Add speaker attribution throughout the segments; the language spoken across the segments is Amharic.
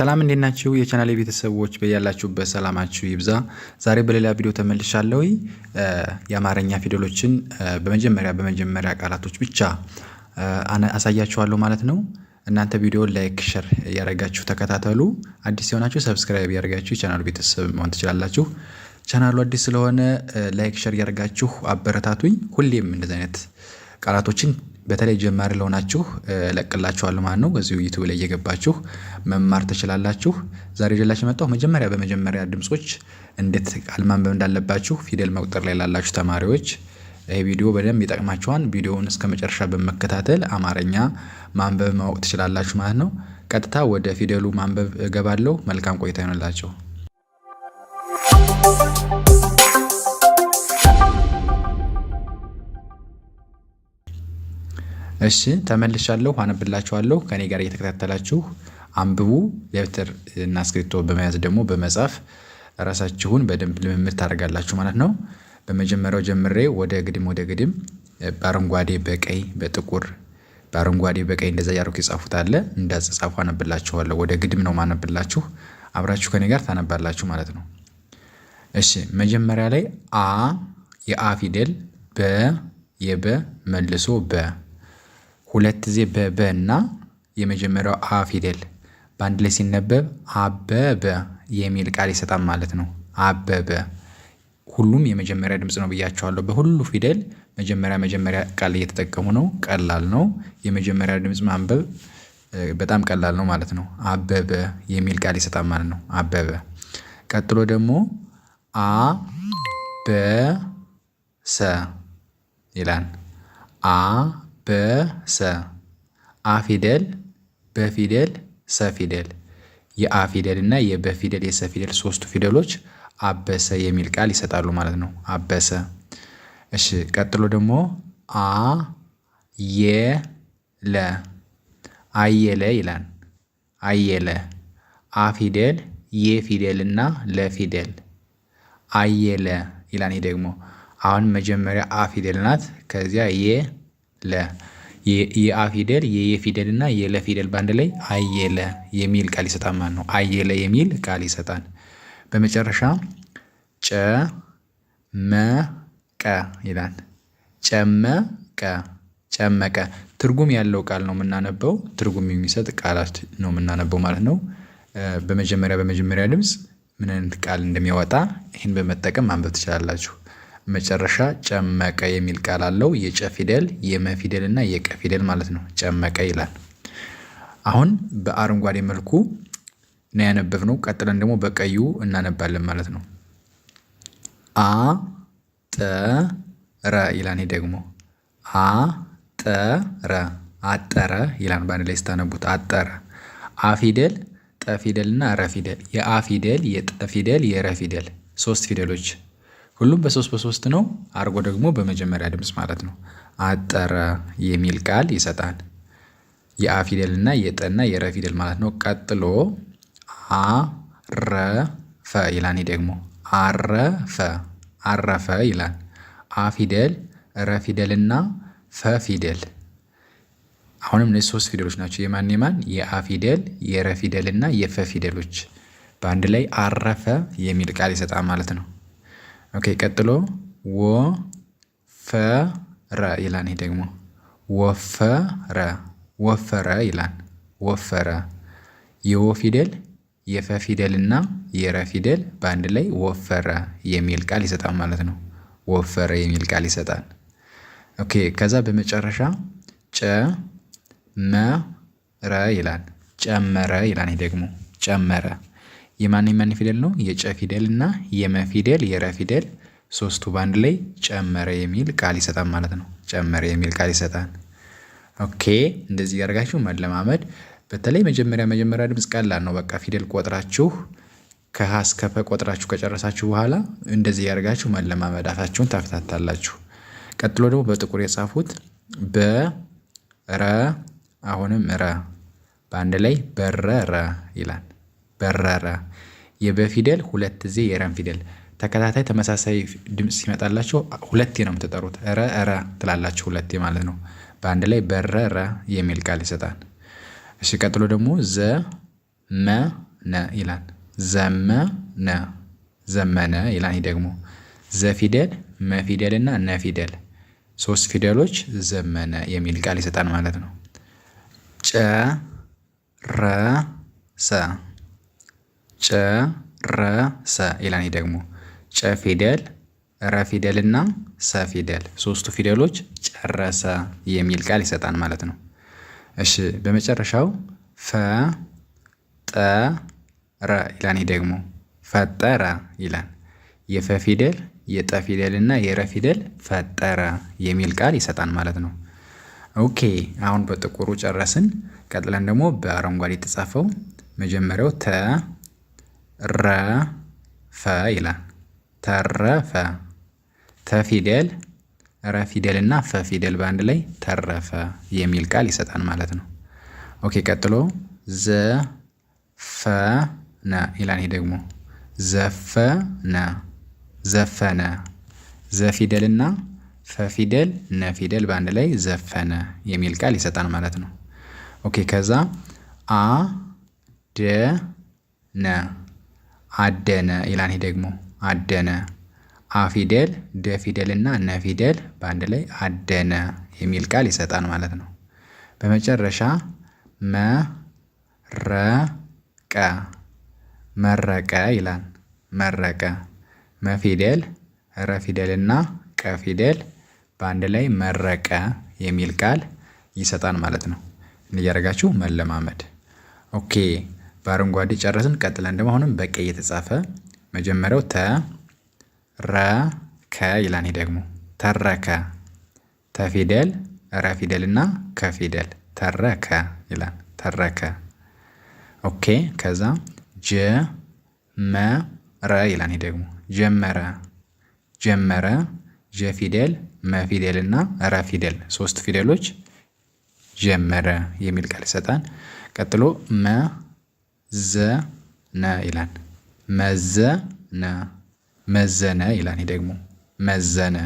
Speaker 1: ሰላም እንዴት ናችሁ? የቻናሌ ቤተሰቦች በያላችሁበት ሰላማችሁ ይብዛ። ዛሬ በሌላ ቪዲዮ ተመልሻለሁ። የአማርኛ ፊደሎችን በመጀመሪያ ቃላቶች ብቻ አሳያችኋለሁ ማለት ነው። እናንተ ቪዲዮ ላይክ፣ ሼር ያደረጋችሁ ተከታተሉ። አዲስ የሆናችሁ ሰብስክራይብ ያደረጋችሁ የቻናሉ ቤተሰብ መሆን ትችላላችሁ። ቻናሉ አዲስ ስለሆነ ላይክ፣ ሼር ያደረጋችሁ አበረታቱኝ። ሁሌም እንደዚህ አይነት ቃላቶችን በተለይ ጀማሪ ለሆናችሁ ለቅላችኋለሁ ማለት ነው። በዚሁ ዩቲዩብ ላይ እየገባችሁ መማር ትችላላችሁ። ዛሬ ይዤላችሁ መጣሁ በመጀመሪያ ድምጾች እንዴት ቃል ማንበብ እንዳለባችሁ ፊደል መቁጠር ላይ ላላችሁ ተማሪዎች ይሄ ቪዲዮ በደንብ ይጠቅማችኋል። ቪዲዮውን እስከመጨረሻ በመከታተል አማርኛ ማንበብ ማወቅ ትችላላችሁ ማለት ነው። ቀጥታ ወደ ፊደሉ ማንበብ እገባለሁ። መልካም ቆይታ ይሆንላችሁ። እሺ ተመልሻለሁ። አነብላችኋለሁ። ከኔ ጋር እየተከታተላችሁ አንብቡ። ደብተር እና እስክሪብቶ በመያዝ ደግሞ በመጻፍ ራሳችሁን በደንብ ልምምድ ታደርጋላችሁ ማለት ነው። በመጀመሪያው ጀምሬ ወደ ግድም በአረንጓዴ በቀይ በጥቁር በአረንጓዴ በቀይ እንደዛ ያርኩ ይጻፉት አለ እንዳጻፉ አነብላችኋለሁ። ወደ ግድም ነው ማነብላችሁ። አብራችሁ ከኔ ጋር ታነባላችሁ ማለት ነው። እሺ መጀመሪያ ላይ አ የአ ፊደል በ የበ መልሶ በ ሁለት ጊዜ በበ እና የመጀመሪያው አ ፊደል በአንድ ላይ ሲነበብ አበበ የሚል ቃል ይሰጣል ማለት ነው። አበበ ሁሉም የመጀመሪያ ድምጽ ነው ብያቸዋለሁ። በሁሉ ፊደል መጀመሪያ ቃል እየተጠቀሙ ነው። ቀላል ነው። የመጀመሪያ ድምጽ ማንበብ በጣም ቀላል ነው ማለት ነው። አበበ የሚል ቃል ይሰጣል ማለት ነው። አበበ። ቀጥሎ ደግሞ አ በ ሰ ይላል። አ በሰ አ ፊደል በፊደል ሰ ፊደል የአ ፊደል እና የበ ፊደል የሰ ፊደል ሶስቱ ፊደሎች አበሰ የሚል ቃል ይሰጣሉ ማለት ነው። አበሰ። እሺ ቀጥሎ ደግሞ አ የ ለ አየለ ይላል። አየለ አ ፊደል የ ፊደል እና ለ ፊደል አየለ ይላል። ይሄ ደግሞ አሁን መጀመሪያ አ ፊደል ናት። ከዚያ የ ለ የአ ፊደል የየ ፊደል እና የለ ፊደል በአንድ ላይ አየለ የሚል ቃል ይሰጣል ማለት ነው። አየለ የሚል ቃል ይሰጣል። በመጨረሻ ጨመቀ ይላል። ጨመቀ ትርጉም ያለው ቃል ነው የምናነበው። ትርጉም የሚሰጥ ቃላት ነው የምናነበው ማለት ነው። በመጀመሪያ ድምጽ ምን አይነት ቃል እንደሚያወጣ ይህን በመጠቀም ማንበብ ትችላላችሁ። መጨረሻ ጨመቀ የሚል ቃል አለው። የጨ ፊደል የመ ፊደል እና የቀ ፊደል ማለት ነው። ጨመቀ ይላል። አሁን በአረንጓዴ መልኩ ነው ያነበብነው። ቀጥለን ደግሞ በቀዩ እናነባለን ማለት ነው። አ ጠ ረ ይላል። ይሄ ደግሞ አ ጠ ረ አጠረ ይላል። በአንድ ላይ ስታነቡት አጠረ። አ ፊደል ጠ ፊደል እና ረ ፊደል የአ ፊደል የጠ ፊደል የረ ፊደል ሶስት ፊደሎች ሁሉም በሶስት ነው። አርጎ ደግሞ በመጀመሪያ ድምጽ ማለት ነው። አጠረ የሚል ቃል ይሰጣል። የአ ፊደል እና የጠና የረ ፊደል ማለት ነው። ቀጥሎ አረፈ ይላል። ደግሞ አረፈ ይላል። አ ፊደል ረ ፊደል እና ፈ ፊደል አሁንም እነዚህ ሶስት ፊደሎች ናቸው። የማን የአ ፊደል የረ ፊደል እና የፈ ፊደሎች በአንድ ላይ አረፈ የሚል ቃል ይሰጣል ማለት ነው። ኦኬ ቀጥሎ ወፈረ ይላል። ይሄ ደግሞ ወፈረ ይላል። ወፈረ የወ ፊደል የፈ ፊደል እና የረ ፊደል በአንድ ላይ ወፈረ የሚል ቃል ይሰጣል ማለት ነው። ወፈረ የሚል ቃል ይሰጣል። ኦኬ ከዛ በመጨረሻ ጨመረ ይላል። ጨመረ ይላል። ይሄ ደግሞ ጨመረ የማን ፊደል ነው? የጨ ፊደል እና የመ ፊደል የረ ፊደል ሶስቱ በአንድ ላይ ጨመረ የሚል ቃል ይሰጣል ማለት ነው። ጨመረ የሚል ቃል ይሰጣል። ኦኬ እንደዚህ ያደርጋችሁ መለማመድ። በተለይ መጀመሪያ ድምጽ ቀላል ነው። በቃ ፊደል ቆጥራችሁ ከሀ እስከ ፐ ቆጥራችሁ ከጨረሳችሁ በኋላ እንደዚህ ያደርጋችሁ መለማመድ አፋችሁን ታፍታታላችሁ። ቀጥሎ ደግሞ በጥቁር የጻፉት በረ አሁንም ረ በአንድ ላይ በረረ ይላል። በረረ የበፊደል ሁለት ጊዜ የረን ፊደል ተከታታይ ተመሳሳይ ድምጽ ሲመጣላችሁ ሁለቴ ነው የምትጠሩት። ረ ትላላችሁ ሁለቴ ማለት ነው። በአንድ ላይ በረረ የሚል ቃል ይሰጣል። እሺ ቀጥሎ ደግሞ ዘመረ ነ ይላል። ዘመነ ዘመነ ይላል። ይህ ደግሞ ዘ ፊደል መ ፊደል እና ነ ፊደል 3 ፊደሎች ዘመነ የሚል ቃል ይሰጣል ማለት ነው። ጨረሰ ጨረሰ ይላል። ይህ ደግሞ ጨ ፊደል ረ ፊደል እና ሰ ፊደል 3ቱ ፊደሎች ጨረሰ የሚል ቃል ይሰጣል ማለት ነው። እሺ በመጨረሻው ፈጠረ ይላል። ይህ ደግሞ ፈጠረ ይላል። የፈ ፊደል የጠ ፊደል እና የረ ፊደል ፈጠረ የሚል ቃል ይሰጣል ማለት ነው። ኦኬ አሁን በጥቁሩ ጨረስን። ቀጥለን ደግሞ በአረንጓዴ የተጻፈው መጀመሪያው ተረፈ ይላል። ተረፈ ተ ፊደል ረ ፊደል እና ፈ ፊደል በአንድ ላይ ተረፈ የሚል ቃል ይሰጣል ማለት ነው። ኦኬ ቀጥሎ ዘፈነ ይላል። ይህ ደግሞ ዘፈነ ዘፈነ ዘ ፊደል እና ፈ ፊደል ነ ፊደል በአንድ ላይ ዘፈነ የሚል ቃል ይሰጣል ማለት ነው። ኦኬ ከዛ አደነ አደነ ይላል። ይህ ደግሞ አደነ አ ፊደል ደ ፊደል እና ነ ፊደል በአንድ ላይ አደነ የሚል ቃል ይሰጣል ማለት ነው። በመጨረሻ መረቀ መረቀ ይላል። መረቀ መ ፊደል ረ ፊደል እና ቀ ፊደል በአንድ ላይ መረቀ የሚል ቃል ይሰጣል ማለት ነው። እያደረጋችሁ መለማመድ። ኦኬ በአረንጓዴ ጨረስን። ቀጥለን ደግሞ አሁንም በቀይ የተጻፈ መጀመሪያው ተረከ ይላል። ይህ ደግሞ ተረከ ተ ፊደል ረ ፊደል እና ከ ፊደል ተረከ ይላል። ተረከ ኦኬ ከዛ ጀመረ ይላል። ይህ ደግሞ ጀመረ ጀመረ ጀ ፊደል መ ፊደል እና ረ ፊደል 3 ፊደሎች ጀመረ የሚል ቃል ይሰጣል። ቀጥሎ መዘነ ይላል። መዘነ መዘነ ይላል። ይህ ደግሞ መዘነ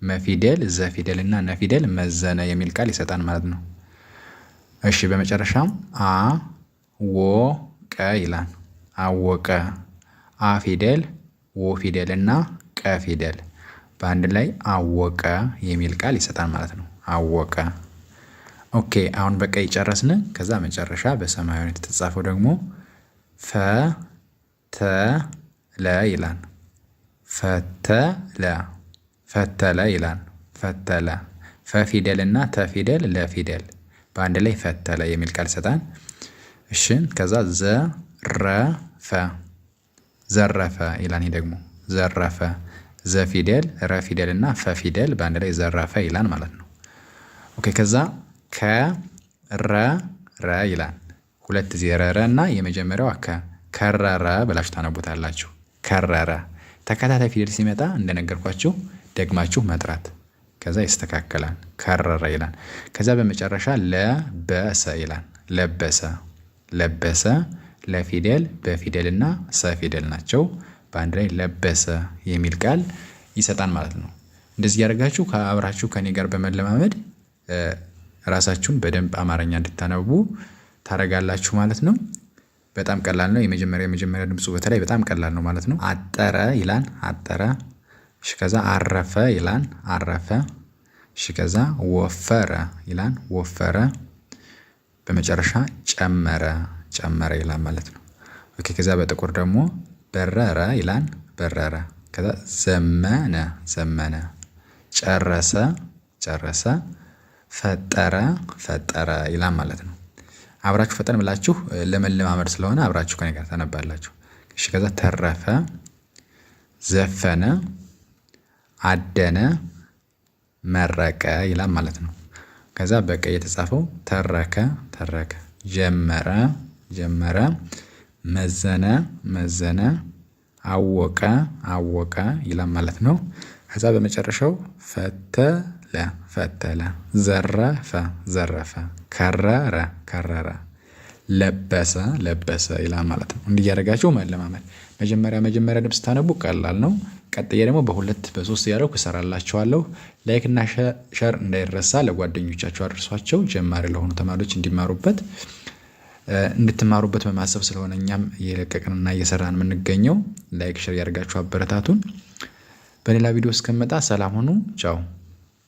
Speaker 1: መ ፊደል ዘ ፊደል እና ነ ፊደል መዘነ የሚል ቃል ይሰጣል ማለት ነው። እሺ በመጨረሻም አወቀ ይላል። አወቀ አ ፊደል ወ ፊደል እና ቀ ፊደል በአንድ ላይ አወቀ የሚል ቃል ይሰጣል ማለት ነው። አወቀ ኦኬ አሁን በቀይ ጨረስን። ከዛ መጨረሻ በሰማያዊ የተጻፈው ደግሞ ፈተለ ይላል። ፈተለ ፈተለ ይላል። ፈተለ ፈ ፊደል እና ተ ፊደል ለ ፊደል በአንድ ላይ ፈተለ የሚል ቃል ይሰጣል። እሺ ከዛ ዘረፈ ዘረፈ ይላል። ይህ ደግሞ ዘረፈ ዘ ፊደል ረ ፊደል እና ፈ ፊደል በአንድ ላይ ዘረፈ ይላል ማለት ነው። ኦኬ ከዛ ከረረ ይላል። 2 ዜረረ እና የመጀመሪያው ከረረ ብላችሁ ታነቡታላችሁ። ከረረ ተከታታይ ፊደል ሲመጣ እንደነገርኳችሁ ደግማችሁ መጥራት ከዛ ይስተካከላል። ከረረ ይላል። ከዛ በመጨረሻ ለበሰ ይላል። ለበሰ ለበሰ ለፊደል በፊደል እና ሰ ፊደል ናቸው። በአንድ ላይ ለበሰ የሚል ቃል ይሰጣል ማለት ነው። እንደዚህ ያደርጋችሁ ከአብራችሁ ከኔ ጋር በመለማመድ ራሳችሁን በደንብ አማርኛ እንድታነቡ ታረጋላችሁ ማለት ነው። በጣም ቀላል ነው። የመጀመሪያ ድምፁ በተለይ በጣም ቀላል ነው ማለት ነው። አጠረ ይላል። አጠረ። እሺ ከዛ አረፈ ይላል። አረፈ። እሺ ከዛ ወፈረ ይላል። ወፈረ። በመጨረሻ ጨመረ ጨመረ ይላል ማለት ነው። ኦኬ ከዛ በጥቁር ደግሞ በረረ ይላል። በረረ። ከዛ ዘመነ ዘመነ። ጨረሰ ጨረሰ። ፈጠረ ፈጠረ ይላል ማለት ነው። አብራችሁ ፈጠን ብላችሁ ለመለማመድ ስለሆነ አብራችሁ ከኔ ጋር ታነባላችሁ። እሺ ከዛ ተረፈ፣ ዘፈነ፣ አደነ፣ መረቀ ይላል ማለት ነው። ከዛ በቀይ የተጻፈው ተረከ ተረከ፣ ጀመረ ጀመረ፣ መዘነ መዘነ፣ አወቀ አወቀ ይላል ማለት ነው። ከዛ በመጨረሻው ፈተለ ፈተለ፣ ዘረፈ ዘረፈ፣ ከረረ ከረረ፣ ለበሰ ለበሰ ይላል ማለት ነው። እንዲህ እያደረጋችሁ መለማመድ። መጀመሪያ ድምፅ ስታነቡ ቀላል ነው። ቀጥዬ ደግሞ በሁለት በሶስት እያደረኩ እሰራላችኋለሁ። ላይክ እና ሸር እንዳይረሳ፣ ለጓደኞቻችሁ አድርሷቸው፣ ጀማሪ ለሆኑ ተማሪዎች እንዲማሩበት። እንድትማሩበት በማሰብ ስለሆነ እኛም እየለቀቅንና እየሰራን የምንገኘው ላይክ ሼር ያደርጋችሁ አበረታቱን። በሌላ ቪዲዮ እስከምመጣ ሰላም ሁኑ። ቻው